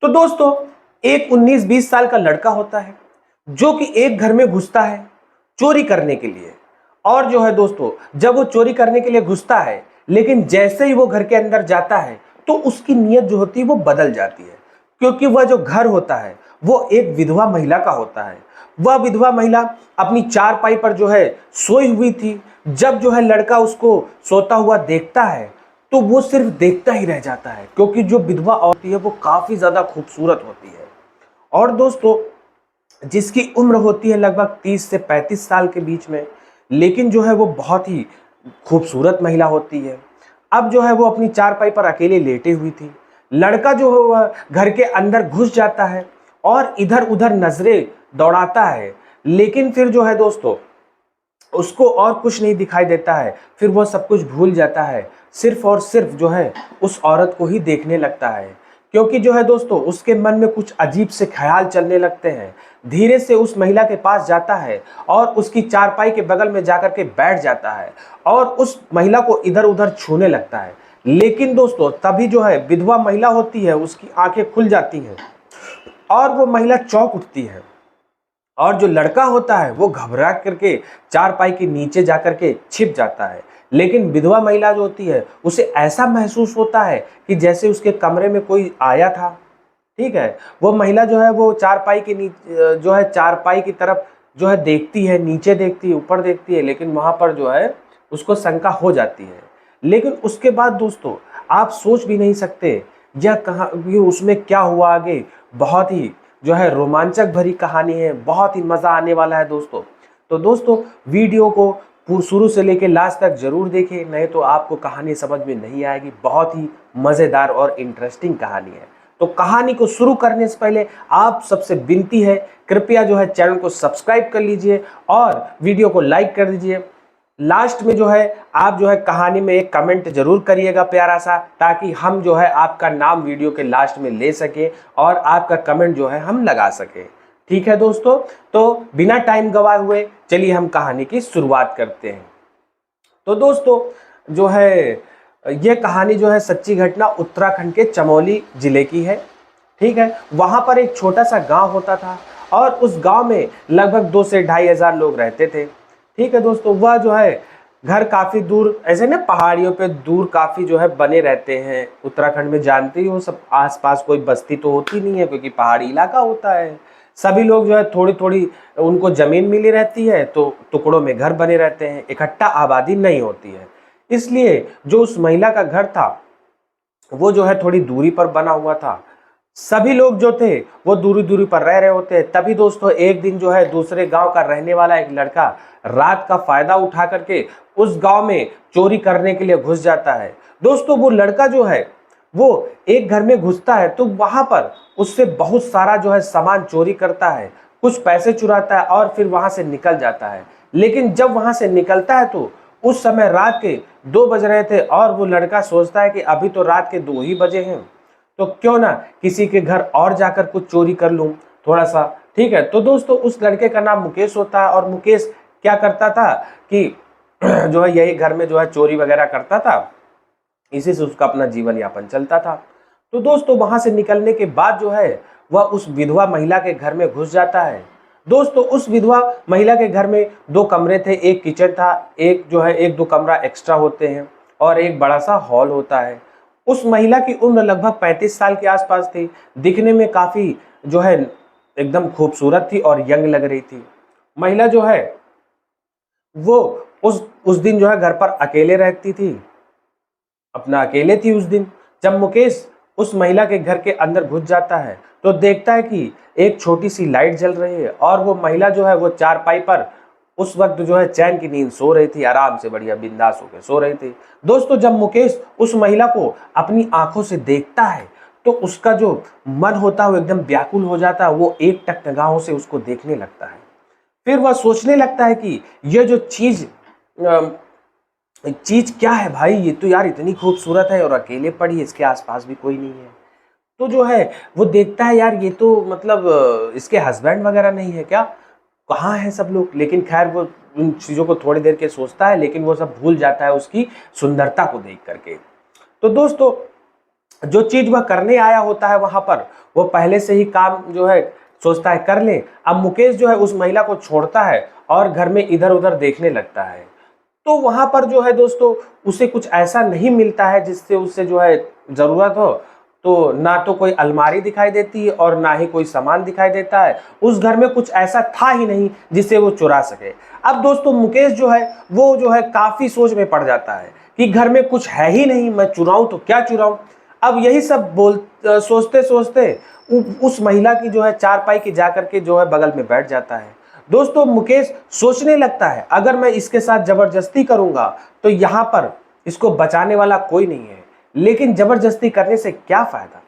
तो दोस्तों, एक 19-20 साल का लड़का होता है जो कि एक घर में घुसता है चोरी करने के लिए। और जो है दोस्तों, जब वो चोरी करने के लिए घुसता है, लेकिन जैसे ही वो घर के अंदर जाता है तो उसकी नीयत जो होती है वो बदल जाती है। क्योंकि वह जो घर होता है वो एक विधवा महिला का होता है। वह विधवा महिला अपनी चारपाई पर जो है सोई हुई थी। जब जो है लड़का उसको सोता हुआ देखता है तो वो सिर्फ देखता ही रह जाता है, क्योंकि जो विधवा औरत है वो काफी ज्यादा खूबसूरत होती है। और दोस्तों, जिसकी उम्र होती है लगभग 30 से 35 साल के बीच में, लेकिन जो है वो बहुत ही खूबसूरत महिला होती है। अब जो है वो अपनी चारपाई पर अकेले लेटे हुई थी। लड़का जो है वह घर के अंदर घुस जाता है और इधर उधर नजरें दौड़ाता है, लेकिन फिर जो है दोस्तों उसको और कुछ नहीं दिखाई देता है। फिर वो सब कुछ भूल जाता है, सिर्फ और सिर्फ जो है उस औरत को ही देखने लगता है। क्योंकि जो है दोस्तों उसके मन में कुछ अजीब से ख्याल चलने लगते हैं। धीरे से उस महिला के पास जाता है और उसकी चारपाई के बगल में जाकर के बैठ जाता है और उस महिला को इधर उधर छूने लगता है। लेकिन दोस्तों तभी जो है विधवा महिला होती है, उसकी आंखें खुल जाती हैं और वो महिला चौंक उठती है। और जो लड़का होता है वो घबरा करके चारपाई के नीचे जाकर के छिप जाता है। लेकिन विधवा महिला जो होती है उसे ऐसा महसूस होता है कि जैसे उसके कमरे में कोई आया था। ठीक है, वो महिला जो है वो चारपाई के नीचे जो है चारपाई की तरफ जो है देखती है, नीचे देखती है, ऊपर देखती है, लेकिन वहां पर जो है उसको शंका हो जाती है। लेकिन उसके बाद दोस्तों आप सोच भी नहीं सकते यह कहाँ ये उसमें क्या हुआ आगे। बहुत ही जो है रोमांचक भरी कहानी है, बहुत ही मजा आने वाला है दोस्तों। तो दोस्तों वीडियो को शुरू से लेकर लास्ट तक जरूर देखें, नहीं तो आपको कहानी समझ में नहीं आएगी। बहुत ही मजेदार और इंटरेस्टिंग कहानी है। तो कहानी को शुरू करने से पहले आप सबसे विनती है, कृपया जो है चैनल को सब्सक्राइब कर लीजिए और वीडियो को लाइक कर दीजिए। लास्ट में जो है आप जो है कहानी में एक कमेंट जरूर करिएगा प्यारा सा, ताकि हम जो है आपका नाम वीडियो के लास्ट में ले सके और आपका कमेंट जो है हम लगा सके। ठीक है दोस्तों, तो बिना टाइम गवाए हुए चलिए हम कहानी की शुरुआत करते हैं। तो दोस्तों जो है ये कहानी जो है सच्ची घटना उत्तराखंड के चमोली जिले की है। ठीक है, वहां पर एक छोटा सा गांव होता था और उस गांव में लगभग 2 से 2,500 लोग रहते थे। ठीक है दोस्तों, वह जो है घर काफी दूर, ऐसे ना पहाड़ियों पे दूर काफी जो है बने रहते हैं। उत्तराखंड में जानते ही हो सब, आसपास कोई बस्ती तो होती नहीं है क्योंकि पहाड़ी इलाका होता है। सभी लोग जो है थोड़ी थोड़ी उनको जमीन मिली रहती है तो टुकड़ों में घर बने रहते हैं, इकट्ठा आबादी नहीं होती है। इसलिए जो उस महिला का घर था वो जो है थोड़ी दूरी पर बना हुआ था। सभी लोग जो थे वो दूरी दूरी पर रह रहे होते हैं। तभी दोस्तों एक दिन जो है दूसरे गांव का रहने वाला एक लड़का रात का फायदा उठा करके उस गांव में चोरी करने के लिए घुस जाता है। दोस्तों वो लड़का जो है वो एक घर में घुसता है तो वहां पर उससे बहुत सारा जो है सामान चोरी करता है, कुछ पैसे चुराता है और फिर वहां से निकल जाता है। लेकिन जब वहां से निकलता है तो उस समय रात के 2 बज रहे थे और वो लड़का सोचता है कि अभी तो रात के 2 ही बजे हैं, तो क्यों ना किसी के घर और जाकर कुछ चोरी कर लूं थोड़ा सा। ठीक है, तो दोस्तों उस लड़के का नाम मुकेश होता है और मुकेश क्या करता था कि जो है यही घर में जो है चोरी वगैरह करता था, इसी से उसका अपना जीवन यापन चलता था। तो दोस्तों वहां से निकलने के बाद जो है वह उस विधवा महिला के घर में घुस जाता है। दोस्तों उस विधवा महिला के घर में 2 कमरे थे, एक किचन था, एक जो है 1-2 कमरा एक्स्ट्रा होते हैं और एक बड़ा सा हॉल होता है। उस महिला की उम्र लगभग 35 साल के आसपास थी। दिखने में काफी जो है एकदम खूबसूरत थी और यंग लग रही थी। महिला जो है वो उस दिन जो है घर पर अकेले रहती थी, अपना अकेले थी उस दिन। जब मुकेश उस महिला के घर के अंदर घुस जाता है तो देखता है कि एक छोटी सी लाइट जल रही है और वो महिला जो है वो चारपाई पर उस वक्त जो है चैन की नींद सो रही थी, आराम से बढ़िया बिंदास होकर सो रही थी। दोस्तों जब मुकेश उस महिला को अपनी आंखों से देखता है तो उसका जो मन होता है वो एकदम व्याकुल हो जाता है। वो एक टक निगाहों से उसको देखने लगता है। फिर वह सोचने लगता है कि यह जो चीज क्या है भाई, ये तो यार इतनी खूबसूरत है और अकेले पड़ी है, इसके आसपास भी कोई नहीं है। तो जो है वो देखता है यार ये तो मतलब इसके हस्बैंड वगैरह नहीं है क्या, कहाँ है सब लोग। लेकिन खैर वो उन चीजों को थोड़ी देर के सोचता है, लेकिन वो सब भूल जाता है उसकी सुंदरता को देख करके। तो दोस्तों जो चीज वह करने आया होता है वहां पर, वो पहले से ही काम जो है सोचता है कर ले। अब मुकेश जो है उस महिला को छोड़ता है और घर में इधर उधर देखने लगता है। तो वहां पर जो है दोस्तों उसे कुछ ऐसा नहीं मिलता है जिससे उसे जो है जरूरत हो। तो ना तो कोई अलमारी दिखाई देती है और ना ही कोई सामान दिखाई देता है। उस घर में कुछ ऐसा था ही नहीं जिसे वो चुरा सके। अब दोस्तों मुकेश जो है वो जो है काफी सोच में पड़ जाता है कि घर में कुछ है ही नहीं, मैं चुराऊं तो क्या चुराऊं। अब यही सब सोचते सोचते उस महिला की जो है चारपाई की जाकर के जो है बगल में बैठ जाता है। दोस्तों मुकेश सोचने लगता है अगर मैं इसके साथ जबरदस्ती करूंगा तो यहां पर इसको बचाने वाला कोई नहीं है, लेकिन जबरदस्ती करने से क्या फायदा।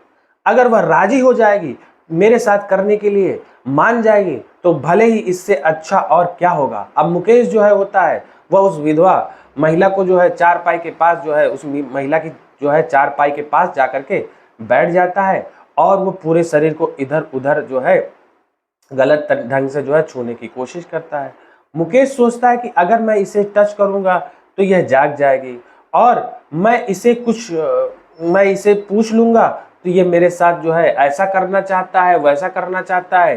अगर वह राजी हो जाएगी मेरे साथ करने के लिए, मान जाएगी, तो भले ही इससे अच्छा और क्या होगा। अब मुकेश जो है होता है वह उस विधवा महिला को जो है चारपाई के पास जो है उस महिला की जो है चारपाई के पास जाकर के बैठ जाता है और वो पूरे शरीर को इधर उधर जो है गलत ढंग से जो है छूने की कोशिश करता है। मुकेश सोचता है कि अगर मैं इसे टच करूंगा तो यह जाग जाएगी और मैं इसे पूछ लूंगा तो ये मेरे साथ जो है ऐसा करना चाहता है वैसा करना चाहता है,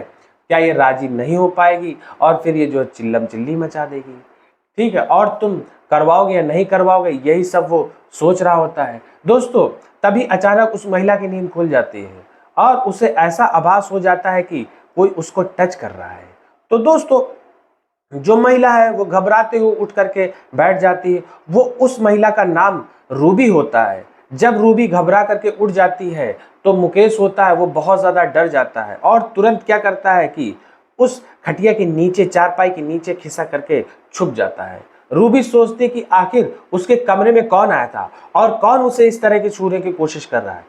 क्या ये राजी नहीं हो पाएगी और फिर ये जो है चिल्लम चिल्ली मचा देगी। ठीक है, और तुम करवाओगे या नहीं करवाओगे, यही सब वो सोच रहा होता है। दोस्तों तभी अचानक उस महिला की नींद खुल जाती है और उसे ऐसा आभास हो जाता है कि कोई उसको टच कर रहा है। तो दोस्तों जो महिला है वो घबराते हुए उठ करके बैठ जाती है। वो उस महिला का नाम रूबी होता है। जब रूबी घबरा करके उठ जाती है तो मुकेश होता है वो बहुत ज्यादा डर जाता है और तुरंत क्या करता है कि उस खटिया के नीचे चारपाई के नीचे खिसा करके छुप जाता है। रूबी सोचती कि आखिर उसके कमरे में कौन आया था और कौन उसे इस तरह की छूने की कोशिश कर रहा है।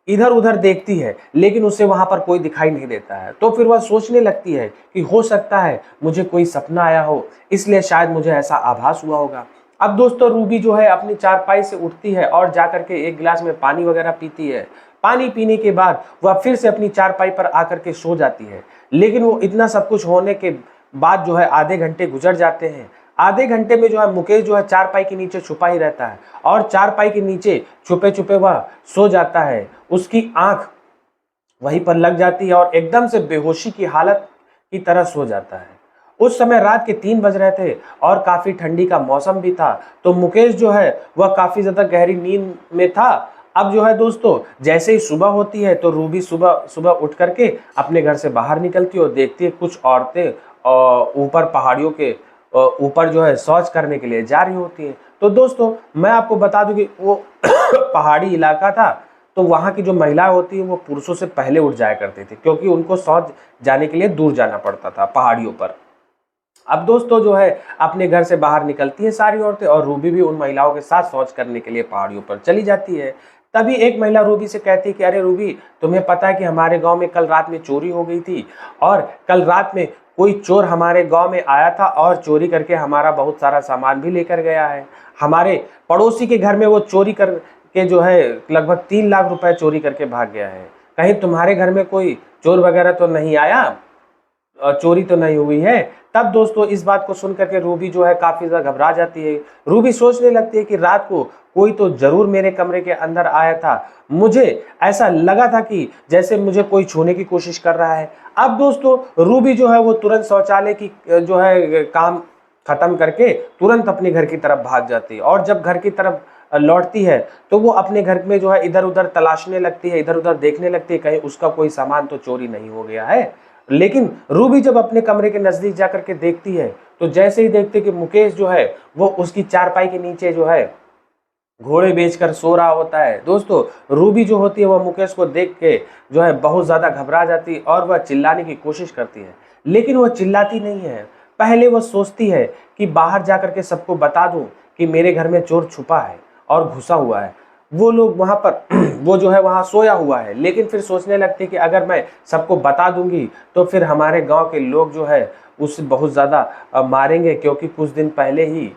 इधर उधर देखती है लेकिन उसे वहां पर कोई दिखाई नहीं देता है। तो फिर वह सोचने लगती है कि हो सकता है मुझे कोई सपना आया हो, इसलिए शायद मुझे ऐसा आभास हुआ होगा। अब दोस्तों रूबी जो है अपनी चारपाई से उठती है और जाकर के एक गिलास में पानी वगैरह पीती है। पानी पीने के बाद वह फिर से अपनी चारपाई पर आकर के सो जाती है। लेकिन वो इतना सब कुछ होने के बाद जो है आधे घंटे गुजर जाते हैं। आधे घंटे में जो है मुकेश जो है चारपाई के नीचे छुपा ही रहता है और चारपाई के नीचे छुपे छुपे वह सो जाता है। उसकी आंख वहीं पर लग जाती है और एकदम से बेहोशी की हालत की तरह सो जाता है। उस समय रात के 3 बज रहे थे और काफी ठंडी का मौसम भी था। तो मुकेश जो है वह काफी ज्यादा गहरी नींद में था। अब जो है दोस्तों जैसे ही सुबह होती है तो रूबी सुबह सुबह उठ करके अपने घर से बाहर निकलती है और देखती है कुछ औरतें ऊपर पहाड़ियों के ऊपर जो है शौच करने के लिए जा रही होती हैं। तो दोस्तों मैं आपको बता दूं कि वो पहाड़ी इलाका था, तो वहाँ की जो महिलाएं होती है वो पुरुषों से पहले उठ जाया करती थी क्योंकि उनको शौच जाने के लिए दूर जाना पड़ता था पहाड़ियों पर। अब दोस्तों जो है अपने घर से बाहर निकलती है सारी औरतें और रूबी भी उन महिलाओं के साथ शौच करने के लिए पहाड़ियों पर चली जाती है। तभी एक महिला रूबी से कहती है कि अरे रूबी, तुम्हें पता है कि हमारे गांव में कल रात में चोरी हो गई थी और कल रात में कोई चोर हमारे गांव में आया था और चोरी करके हमारा बहुत सारा सामान भी लेकर गया है। हमारे पड़ोसी के घर में वो चोरी करके जो है लगभग 3 लाख रुपए चोरी करके भाग गया है। कहीं तुम्हारे घर में कोई चोर वगैरह तो नहीं आया, चोरी तो नहीं हुई है। तब दोस्तों इस बात को सुन करके रूबी जो है काफी ज्यादा घबरा जाती है। रूबी सोचने लगती है कि रात को कोई तो जरूर मेरे कमरे के अंदर आया था, मुझे ऐसा लगा था कि जैसे मुझे कोई छूने की कोशिश कर रहा है। अब दोस्तों रूबी जो है वो तुरंत शौचालय की जो है काम खत्म करके तुरंत अपने घर की तरफ भाग जाती है और जब घर की तरफ लौटती है तो वो अपने घर में जो है इधर उधर तलाशने लगती है, इधर उधर देखने लगती है कहीं उसका कोई सामान तो चोरी नहीं हो गया है। लेकिन रूबी जब अपने कमरे के नजदीक जाकर के देखती है तो जैसे ही देखती है कि मुकेश जो है वो उसकी चारपाई के नीचे जो है घोड़े बेचकर सो रहा होता है। दोस्तों रूबी जो होती है वह मुकेश को देख के जो है बहुत ज्यादा घबरा जाती है और वह चिल्लाने की कोशिश करती है, लेकिन वह चिल्लाती नहीं है। पहले वह सोचती है कि बाहर जाकर के सबको बता दूं कि मेरे घर में चोर छुपा है और घुसा हुआ है, वो लोग वहां पर वो जो है वहां सोया हुआ है। लेकिन फिर सोचने लगती है कि अगर मैं सबको बता दूंगी तो फिर हमारे गांव के लोग जो है उससे बहुत ज्यादा मारेंगे, क्योंकि कुछ दिन पहले ही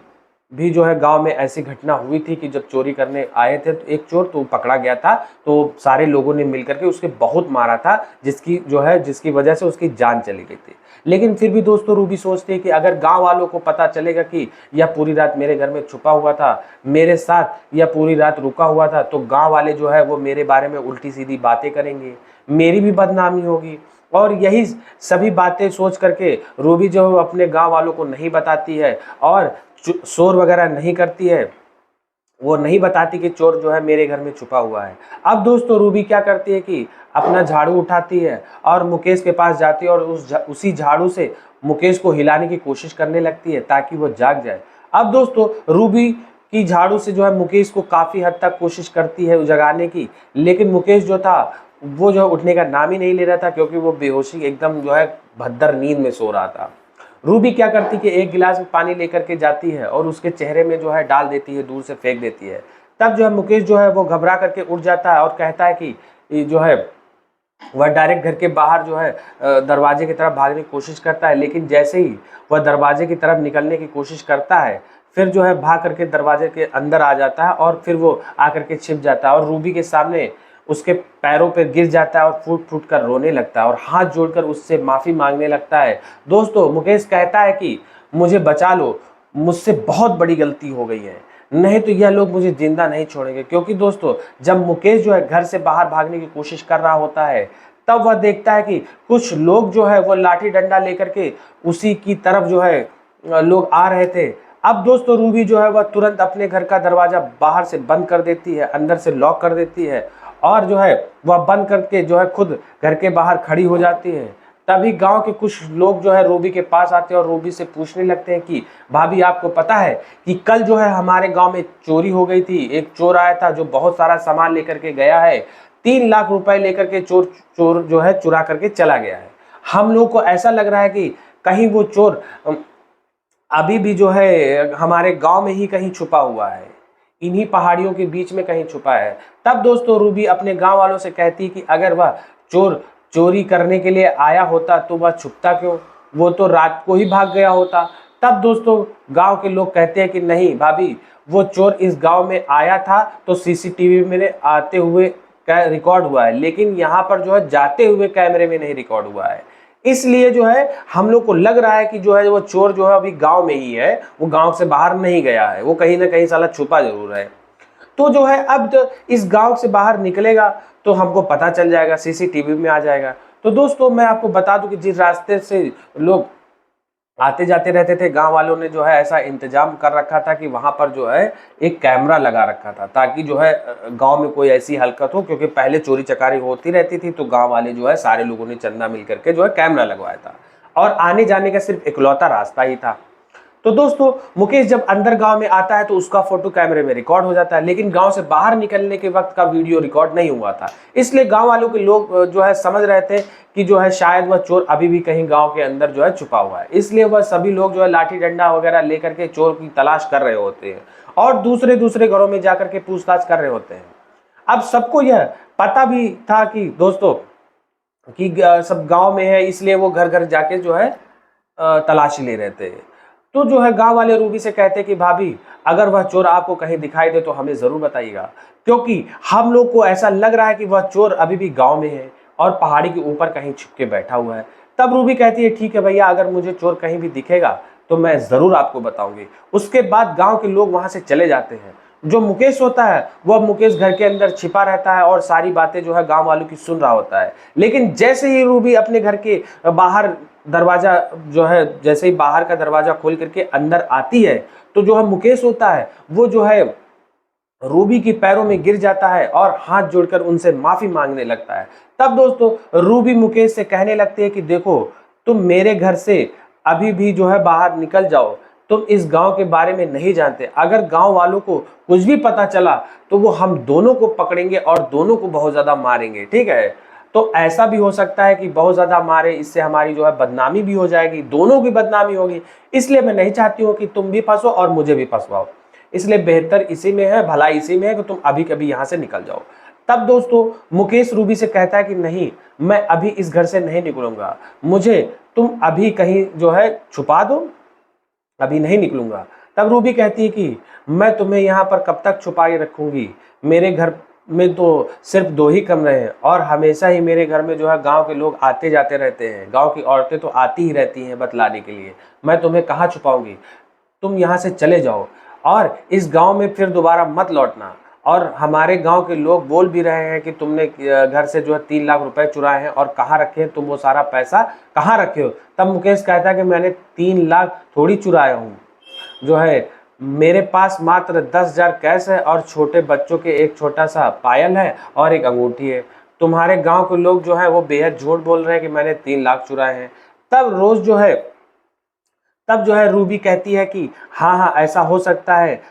भी जो है गांव में ऐसी घटना हुई थी कि जब चोरी करने आए थे तो एक चोर तो पकड़ा गया था, तो सारे लोगों ने मिलकर के उसके बहुत मारा था, जिसकी वजह से उसकी जान चली गई थी। लेकिन फिर भी दोस्तों रूबी सोचती है कि अगर गांव वालों को पता चलेगा कि यह पूरी रात मेरे घर में छुपा हुआ था, मेरे साथ यह पूरी रात रुका हुआ था, तो गांव वाले जो है वो मेरे बारे में उल्टी सीधी बातें करेंगे, मेरी भी बदनामी होगी। और यही सभी बातें सोच करके रूबी जो है अपने गांव वालों को नहीं बताती है और शोर वगैरह नहीं करती है, वो नहीं बताती कि चोर जो है मेरे घर में छुपा हुआ है। अब दोस्तों रूबी क्या करती है कि अपना झाड़ू उठाती है और मुकेश के पास जाती है और उसी झाड़ू से मुकेश को हिलाने की कोशिश करने लगती है ताकि वो जाग जाए। अब दोस्तों रूबी की झाड़ू से जो है मुकेश को काफी हद तक कोशिश करती है जगाने की, लेकिन मुकेश जो था वो जो है उठने का नाम ही नहीं ले रहा था, क्योंकि वो बेहोशी एकदम जो है भद्दर नींद में सो रहा था। रूबी क्या करती कि एक गिलास में पानी लेकर के जाती है और उसके चेहरे में जो है डाल देती है, दूर से फेंक देती है। तब जो है मुकेश जो है वो घबरा करके उठ जाता है और कहता है कि जो है वह डायरेक्ट घर के बाहर जो है दरवाजे की तरफ भागने की कोशिश करता है, लेकिन जैसे ही वह दरवाजे की तरफ निकलने की कोशिश करता है, फिर जो है भाग करके दरवाजे के अंदर आ जाता है और फिर वो आकर के छिप जाता है और रूबी के सामने उसके पैरों पर गिर जाता है और फूट फूट कर रोने लगता है और हाथ जोड़कर उससे माफ़ी मांगने लगता है। दोस्तों मुकेश कहता है कि मुझे बचा लो, मुझसे बहुत बड़ी गलती हो गई है, नहीं तो यह लोग मुझे जिंदा नहीं छोड़ेंगे। क्योंकि दोस्तों जब मुकेश जो है घर से बाहर भागने की कोशिश कर रहा होता है, तब वह देखता है कि कुछ लोग जो है वो लाठी डंडा लेकर के उसी की तरफ जो है लोग आ रहे थे। अब दोस्तों रूबी जो है वह तुरंत अपने घर का दरवाजा बाहर से बंद कर देती है, अंदर से लॉक कर देती है और जो है वह बंद करके जो है खुद घर के बाहर खड़ी हो जाती है। तभी गांव के कुछ लोग जो है रूबी के पास आते हैं और रूबी से पूछने लगते हैं कि भाभी आपको पता है कि कल जो है हमारे गांव में चोरी हो गई थी, एक चोर आया था जो बहुत सारा सामान लेकर के गया है, 3 लाख रुपए लेकर के चोर जो है चुरा करके चला गया है। हम लोग को ऐसा लग रहा है कि कहीं वो चोर अभी भी जो है हमारे गांव में ही कहीं छुपा हुआ है, इन्हीं पहाड़ियों के बीच में कहीं छुपा है। तब दोस्तों रूबी अपने गांव वालों से कहती कि अगर वह चोर चोरी करने के लिए आया होता तो वह छुपता क्यों, वो तो रात को ही भाग गया होता। तब दोस्तों गांव के लोग कहते हैं कि नहीं भाभी, वो चोर इस गांव में आया था तो सीसीटीवी में आते हुए रिकॉर्ड हुआ है, लेकिन यहाँ पर जो है जाते हुए कैमरे में नहीं रिकॉर्ड हुआ है। इसलिए जो है हम लोग को लग रहा है कि जो है वो चोर जो है अभी गांव में ही है, वो गांव से बाहर नहीं गया है, वो कहीं ना कहीं साला छुपा जरूर है। तो जो है अब तो इस गांव से बाहर निकलेगा तो हमको पता चल जाएगा, सीसीटीवी में आ जाएगा। तो दोस्तों मैं आपको बता दूं कि जिस रास्ते से लोग आते जाते रहते थे, गांव वालों ने जो है ऐसा इंतजाम कर रखा था कि वहां पर जो है एक कैमरा लगा रखा था, ताकि जो है गांव में कोई ऐसी हरकत हो, क्योंकि पहले चोरी चकारी होती रहती थी, तो गांव वाले जो है सारे लोगों ने चंदा मिल करके जो है कैमरा लगवाया था और आने जाने का सिर्फ इकलौता रास्ता ही था। तो दोस्तों मुकेश जब अंदर गांव में आता है तो उसका फोटो कैमरे में रिकॉर्ड हो जाता है, लेकिन गांव से बाहर निकलने के वक्त का वीडियो रिकॉर्ड नहीं हुआ था। इसलिए गांव वालों के लोग जो है समझ रहे थे कि जो है शायद वह चोर अभी भी कहीं गांव के अंदर जो है छुपा हुआ है। इसलिए वह सभी लोग जो है लाठी डंडा वगैरह लेकर के चोर की तलाश कर रहे होते हैं और दूसरे दूसरे घरों में जाकर के पूछताछ कर रहे होते हैं। अब सबको यह पता भी था कि दोस्तों कि सब गांव में है, इसलिए वो घर घर जाके जो है तलाशी ले रहे थे। तो जो है गांव वाले रूबी से कहते कि भाभी अगर वह चोर आपको कहीं दिखाई दे तो हमें जरूर बताइएगा, क्योंकि हम लोग को ऐसा लग रहा है कि वह चोर अभी भी गांव में है और पहाड़ी के ऊपर कहीं छुप के बैठा हुआ है। तब रूबी कहती है ठीक है भैया, अगर मुझे चोर कहीं भी दिखेगा तो मैं जरूर आपको बताऊंगी। उसके बाद गांव के लोग वहां से चले जाते हैं। जो मुकेश होता है वह मुकेश घर के अंदर छिपा रहता है और सारी बातें जो है गांव वालों की सुन रहा होता है। लेकिन जैसे ही रूबी अपने घर के बाहर दरवाजा जो है, जैसे ही बाहर का दरवाजा खोल करके अंदर आती है, तो जो है मुकेश होता है वो जो है रूबी की पैरों में गिर जाता है और हाथ जोड़कर उनसे माफी मांगने लगता है। तब दोस्तों रूबी मुकेश से कहने लगती है कि देखो, तुम मेरे घर से अभी भी जो है बाहर निकल जाओ, तुम इस गांव के बारे में नहीं जानते, अगर गांव वालों को कुछ भी पता चला तो वो हम दोनों को पकड़ेंगे और दोनों को बहुत ज्यादा मारेंगे, ठीक है। तो ऐसा भी हो सकता है कि बहुत ज्यादा मारे, इससे हमारी जो है बदनामी भी हो जाएगी, दोनों की बदनामी होगी। इसलिए मैं नहीं चाहती हूँ कि तुम भी फंसो और मुझे भी फंसवाओ, इसलिए बेहतर इसी में है, भलाई इसी में है कि तुम अभी कभी यहाँ से निकल जाओ। तब दोस्तों मुकेश रूबी से कहता है कि नहीं, मैं अभी इस घर से नहीं निकलूंगा, मुझे तुम अभी कहीं जो है छुपा दो, अभी नहीं निकलूंगा। तब रूबी कहती है कि मैं तुम्हें यहाँ पर कब तक छुपा के रखूंगी, मेरे घर में तो सिर्फ 2 ही कमरे हैं और हमेशा ही मेरे घर में जो है गांव के लोग आते जाते रहते हैं, गांव की औरतें तो आती ही रहती हैं बतलाने के लिए, मैं तुम्हें कहाँ छुपाऊंगी, तुम यहाँ से चले जाओ और इस गांव में फिर दोबारा मत लौटना। और हमारे गांव के लोग बोल भी रहे हैं कि तुमने घर से जो है 3 लाख रुपए चुराए हैं और कहाँ रखे हैं, तुम वो सारा पैसा कहाँ रखे हो। तब मुकेश कहता है कि मैंने 3 लाख थोड़ी चुराया हूँ, जो है मेरे पास मात्र 10,000 कैश है और छोटे बच्चों के एक छोटा सा पायल है और एक अंगूठी है। तुम्हारे गांव के लोग जो है वो बेहद झूठ बोल रहे हैं कि मैंने 3 लाख चुराए हैं। तब जो है रूबी कहती है कि हाँ हाँ ऐसा हो सकता है,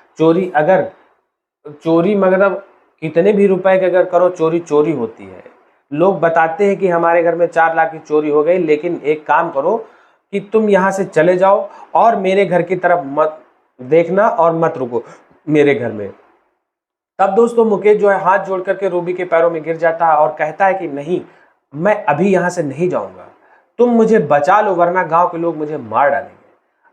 चोरी मतलब कितने भी रुपए के अगर करो चोरी चोरी होती है। लोग बताते हैं कि हमारे घर में 4 लाख की चोरी हो गई, लेकिन एक काम करो कि तुम यहाँ से चले जाओ और मेरे घर की तरफ मत देखना और मत रुको मेरे घर में। तब दोस्तों मुकेश जो है हाथ जोड़ करके रूबी के पैरों में गिर जाता है और कहता है कि नहीं, मैं अभी यहाँ से नहीं जाऊंगा, तुम मुझे बचा लो वरना गांव के लोग मुझे मार डालेंगे।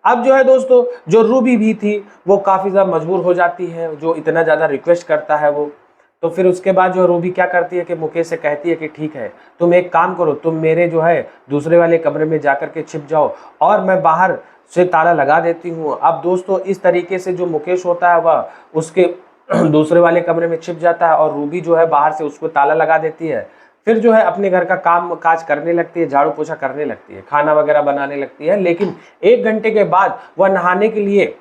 अब जो है दोस्तों जो रूबी भी थी वो काफ़ी ज़्यादा मजबूर हो जाती है, जो इतना ज़्यादा रिक्वेस्ट करता है वो। तो फिर उसके बाद जो रूबी क्या करती है कि मुकेश से कहती है कि ठीक है, तुम एक काम करो, तुम मेरे जो है दूसरे वाले कमरे में जाकर के छिप जाओ और मैं बाहर से ताला लगा देती हूँ। अब दोस्तों इस तरीके से जो मुकेश होता है वह उसके दूसरे वाले कमरे में छिप जाता है और रूबी जो है बाहर से उसको ताला लगा देती है। फिर जो है अपने घर का काम काज करने लगती है, झाड़ू पोछा करने लगती है, खाना वगैरह बनाने लगती है। लेकिन 1 घंटे के बाद वह नहाने के लिए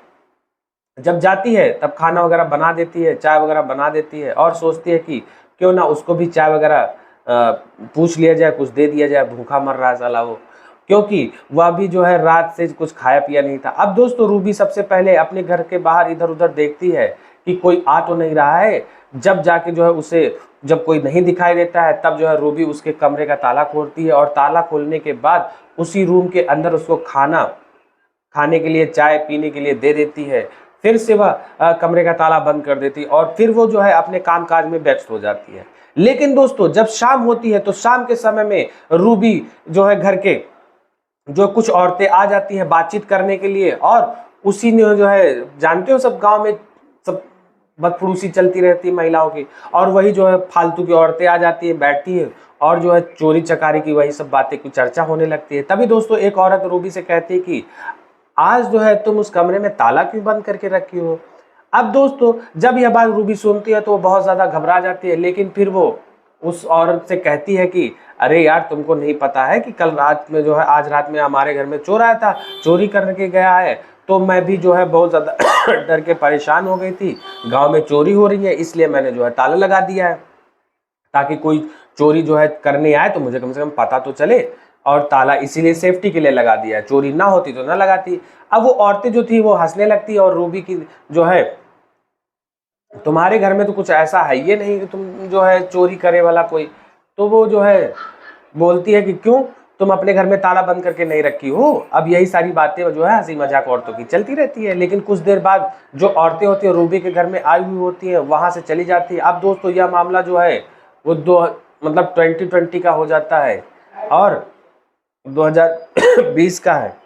जब जाती है तब खाना वगैरह बना देती है, चाय वगैरह बना देती है और सोचती है कि क्यों ना उसको भी चाय वगैरह पूछ लिया जाए, कुछ दे दिया जाए, भूखा मर रहा है साला वो, क्योंकि वह भी जो है रात से कुछ खाया पिया नहीं था। अब दोस्तों रूबी सबसे पहले अपने घर के बाहर इधर उधर देखती है कि कोई आ तो नहीं रहा है। जब जाके जो है उसे जब कोई नहीं दिखाई देता है तब जो है रूबी उसके कमरे का ताला खोलती है और ताला खोलने के बाद उसी रूम के अंदर उसको खाने के लिए, चाय पीने के लिए दे देती है। फिर से वह कमरे का ताला बंद कर देती है और फिर वो जो है अपने काम काज में व्यस्त हो जाती है। लेकिन दोस्तों जब शाम होती है तो शाम के समय में रूबी जो है घर के जो कुछ औरतें आ जाती हैं बातचीत करने के लिए और उसी ने जो है जानते हो सब गांव में सब बदफड़ूसी चलती रहती है महिलाओं की, और वही जो है फालतू की औरतें आ जाती है, बैठती है और जो है चोरी चकारी की वही सब बातें की चर्चा होने लगती है। तभी दोस्तों एक औरत रूबी से कहती है कि आज जो है तुम उस कमरे में ताला क्यों बंद करके रखी हो। अब दोस्तों जब यह बात रूबी सुनती है तो वो बहुत ज़्यादा घबरा जाती है, लेकिन फिर वो उस औरत से कहती है कि अरे यार तुमको नहीं पता है कि कल रात में जो है आज रात में हमारे घर में चोर आया था, चोरी करके गया है, तो मैं भी जो है बहुत ज़्यादा डर के परेशान हो गई थी, गांव में चोरी हो रही है इसलिए मैंने जो है ताला लगा दिया है ताकि कोई चोरी जो है करने आए तो मुझे कम से कम पता तो चले, और ताला इसीलिए सेफ्टी के लिए लगा दिया है, चोरी ना होती तो ना लगाती। अब वो औरतें जो थी वो हंसने लगती और रूबी की जो है तुम्हारे घर में तो कुछ ऐसा है ये नहीं कि तुम जो है चोरी करे वाला कोई, तो वो जो है बोलती है कि क्यों तुम अपने घर में ताला बंद करके नहीं रखी हो। अब यही सारी बातें जो है हंसी मजाक औरतों की चलती रहती है। लेकिन कुछ देर बाद जो औरतें होती है रूबी के घर में आई हुई होती है वहां से चली जाती है। अब दोस्तों यह मामला जो है वो 2020 का हो जाता है और 2020 का है।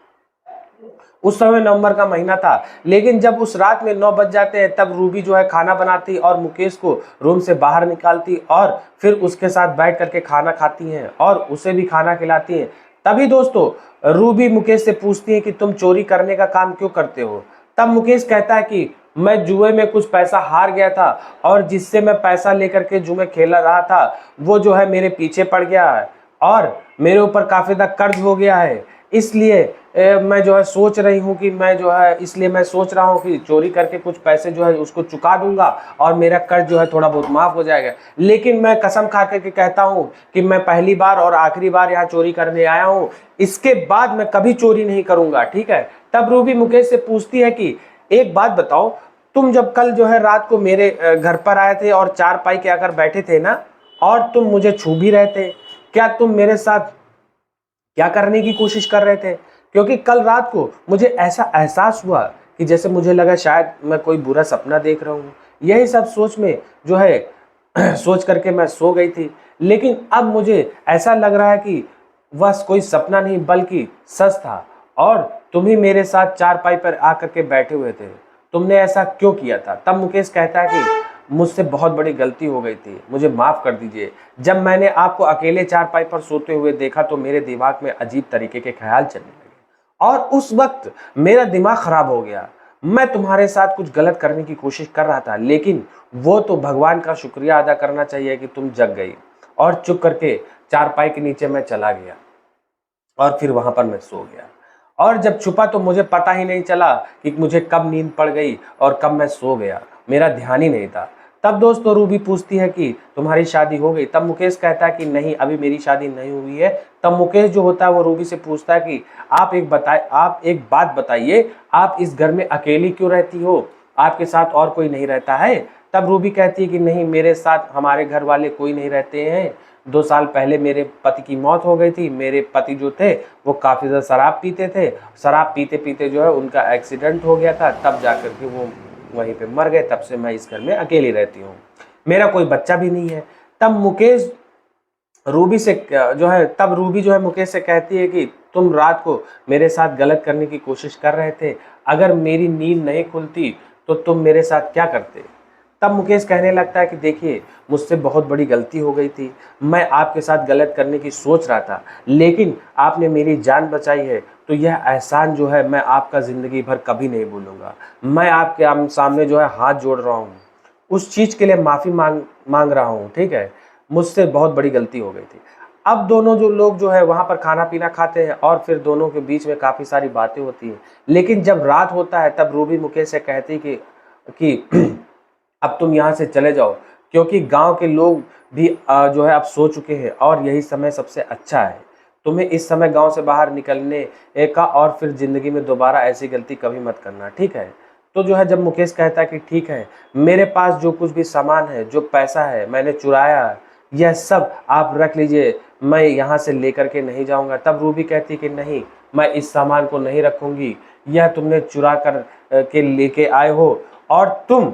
उस समय नवंबर का महीना था, लेकिन जब उस रात में 9 बज जाते हैं तब रूबी जो है खाना बनाती और मुकेश को रूम से बाहर निकालती और फिर उसके साथ बैठ करके खाना खाती हैं और उसे भी खाना खिलाती हैं। तभी दोस्तों रूबी मुकेश से पूछती है कि तुम चोरी करने का काम क्यों करते हो। तब मुकेश कहता है कि मैं जुए में कुछ पैसा हार गया था और जिससे मैं पैसा लेकर के जुए खेला रहा था वो जो है मेरे पीछे पड़ गया है और मेरे ऊपर काफी ज्यादा कर्ज हो गया है, इसलिए मैं जो है सोच रही हूँ कि मैं सोच रहा हूँ कि चोरी करके कुछ पैसे जो है उसको चुका दूंगा और मेरा कर्ज जो है थोड़ा बहुत माफ हो जाएगा। लेकिन मैं कसम खा करके कहता हूँ कि मैं पहली बार और आखिरी बार यहाँ चोरी करने आया हूँ, इसके बाद मैं कभी चोरी नहीं करूंगा, ठीक है। तब रूबी मुकेश से पूछती है कि एक बात बताओ, तुम जब कल जो है रात को मेरे घर पर आए थे और चारपाई के आकर बैठे थे ना और तुम मुझे छू भी रहे थे, क्या तुम मेरे साथ क्या करने की कोशिश कर रहे थे। क्योंकि कल रात को मुझे ऐसा एहसास हुआ कि जैसे मुझे लगा शायद मैं कोई बुरा सपना देख रहा हूँ। यही सब सोच में जो है सोच करके मैं सो गई थी, लेकिन अब मुझे ऐसा लग रहा है कि वह कोई सपना नहीं बल्कि सच था और तुम ही मेरे साथ चारपाई पर आकर के बैठे हुए थे। तुमने ऐसा क्यों किया था? तब मुकेश कहता है कि मुझसे बहुत बड़ी गलती हो गई थी, मुझे माफ़ कर दीजिए। जब मैंने आपको अकेले चारपाई पर सोते हुए देखा तो मेरे दिमाग में अजीब तरीके के ख्याल चलने लगे और उस वक्त मेरा दिमाग खराब हो गया। मैं तुम्हारे साथ कुछ गलत करने की कोशिश कर रहा था, लेकिन वो तो भगवान का शुक्रिया अदा करना चाहिए कि तुम जग गई। और चुप करके चारपाई के नीचे मैं चला गया और फिर वहां पर मैं सो गया। और जब छुपा तो मुझे पता ही नहीं चला कि मुझे कब नींद पड़ गई और कब मैं सो गया, मेरा ध्यान ही नहीं था। तब दोस्तों रूबी पूछती है कि तुम्हारी शादी हो गई? तब मुकेश कहता है कि नहीं, अभी मेरी शादी नहीं हुई है। तब मुकेश जो होता है वो रूबी से पूछता है कि आप एक बात बताइए, आप इस घर में अकेली क्यों रहती हो? आपके साथ और कोई नहीं रहता है? तब रूबी कहती है कि नहीं, मेरे साथ हमारे घर वाले कोई नहीं रहते हैं। 2 साल पहले मेरे पति की मौत हो गई थी। मेरे पति जो थे वो काफ़ी ज़्यादा शराब पीते थे। शराब पीते पीते जो है उनका एक्सीडेंट हो गया था, तब जाकर के वो वहीं पे मर गए। तब से मैं इस घर में अकेली रहती हूँ, मेरा कोई बच्चा भी नहीं है। तब मुकेश रूबी से जो है तब रूबी जो है मुकेश से कहती है कि तुम रात को मेरे साथ गलत करने की कोशिश कर रहे थे, अगर मेरी नींद नहीं खुलती तो तुम मेरे साथ क्या करते? तब मुकेश कहने लगता है कि देखिए, मुझसे बहुत बड़ी गलती हो गई थी, मैं आपके साथ गलत करने की सोच रहा था, लेकिन आपने मेरी जान बचाई है, तो यह एहसान जो है मैं आपका ज़िंदगी भर कभी नहीं भूलूंगा। मैं आपके सामने जो है हाथ जोड़ रहा हूँ, उस चीज़ के लिए माफ़ी मांग रहा हूँ, ठीक है? मुझसे बहुत बड़ी गलती हो गई थी। अब दोनों जो लोग जो है वहाँ पर खाना पीना खाते हैं और फिर दोनों के बीच में काफ़ी सारी बातें होती हैं। लेकिन जब रात होता है तब रूबी मुकेश से कहती कि अब तुम यहाँ से चले जाओ, क्योंकि गांव के लोग भी जो है अब सो चुके हैं और यही समय सबसे अच्छा है। तुम्हें इस समय गांव से बाहर निकलने का और फिर ज़िंदगी में दोबारा ऐसी गलती कभी मत करना, ठीक है? तो जो है जब मुकेश कहता है कि ठीक है, मेरे पास जो कुछ भी सामान है, जो पैसा है मैंने चुराया है, यह सब आप रख लीजिए, मैं यहाँ से लेकर के नहीं जाऊँगा। तब रूबी कहती कि नहीं, मैं इस सामान को नहीं रखूँगी, यह तुमने चुरा कर के लेके आए हो और तुम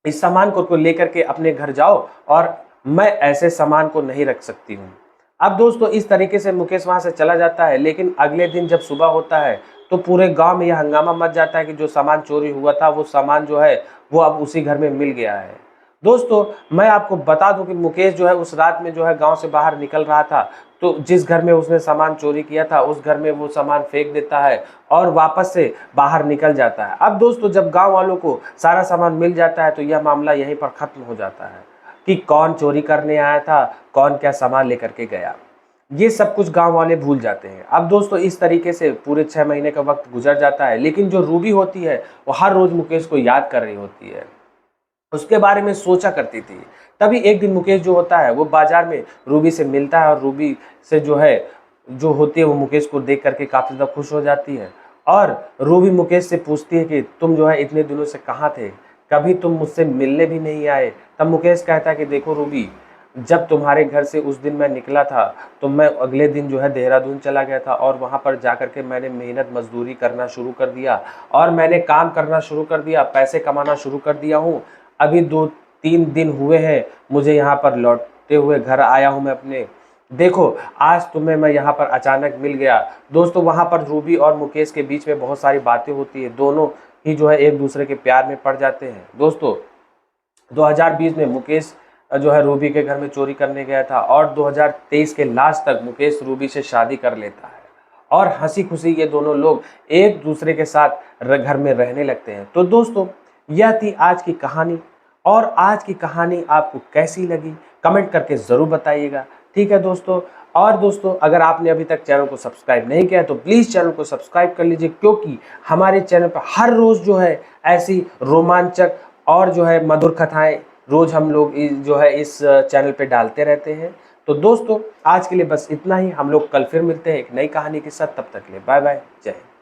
इस सामान को लेकर के अपने घर जाओ और मैं ऐसे सामान को नहीं रख सकती हूँ। अब दोस्तों इस तरीके से मुकेश वहाँ से चला जाता है, लेकिन अगले दिन जब सुबह होता है तो पूरे गांव में यह हंगामा मच जाता है कि जो सामान चोरी हुआ था वो सामान जो है वो अब उसी घर में मिल गया है। दोस्तों मैं आपको बता दूं कि मुकेश जो है उस रात में जो है गांव से बाहर निकल रहा था, तो जिस घर में उसने सामान चोरी किया था उस घर में वो सामान फेंक देता है और वापस से बाहर निकल जाता है। अब दोस्तों जब गांव वालों को सारा सामान मिल जाता है तो यह मामला यहीं पर खत्म हो जाता है कि कौन चोरी करने आया था, कौन क्या सामान लेकर के गया, ये सब कुछ गांव वाले भूल जाते हैं। अब दोस्तों इस तरीके से पूरे 6 महीने का वक्त गुजर जाता है, लेकिन जो रूबी होती है वो हर रोज मुकेश को याद कर रही होती है, उसके बारे में सोचा करती थी। तभी एक दिन मुकेश जो होता है वो बाजार में रूबी से मिलता है और रूबी से जो होती है वो मुकेश को देख करके काफ़ी ज़्यादा खुश हो जाती है और रूबी मुकेश से पूछती है कि तुम जो है इतने दिनों से कहाँ थे, कभी तुम मुझसे मिलने भी नहीं आए। तब मुकेश कहता है कि देखो रूबी, जब तुम्हारे घर से उस दिन मैं निकला था तो मैं अगले दिन जो है देहरादून चला गया था और वहाँ पर जाकर के मैंने मेहनत मजदूरी करना शुरू कर दिया और मैंने काम करना शुरू कर दिया, पैसे कमाना शुरू कर दिया हूँ। अभी 2-3 दिन हुए हैं मुझे यहाँ पर लौटते हुए, घर आया हूँ मैं अपने। देखो आज तुम्हें मैं यहाँ पर अचानक मिल गया। दोस्तों वहाँ पर रूबी और मुकेश के बीच में बहुत सारी बातें होती है, दोनों ही जो है एक दूसरे के प्यार में पड़ जाते हैं। दोस्तों 2020 में मुकेश जो है रूबी के घर में चोरी करने गया था और 2023 के लास्ट तक मुकेश रूबी से शादी कर लेता है और हंसी खुशी ये दोनों लोग एक दूसरे के साथ घर में रहने लगते हैं। तो दोस्तों यह थी आज की कहानी, और आज की कहानी आपको कैसी लगी कमेंट करके ज़रूर बताइएगा, ठीक है दोस्तों। और दोस्तों अगर आपने अभी तक चैनल को सब्सक्राइब नहीं किया है तो प्लीज़ चैनल को सब्सक्राइब कर लीजिए, क्योंकि हमारे चैनल पर हर रोज़ जो है ऐसी रोमांचक और जो है मधुर कथाएं रोज़ हम लोग जो है इस चैनल पे डालते रहते हैं। तो दोस्तों आज के लिए बस इतना ही, हम लोग कल फिर मिलते हैं एक नई कहानी के साथ, तब तक के लिए बाय बाय, जय हिंद।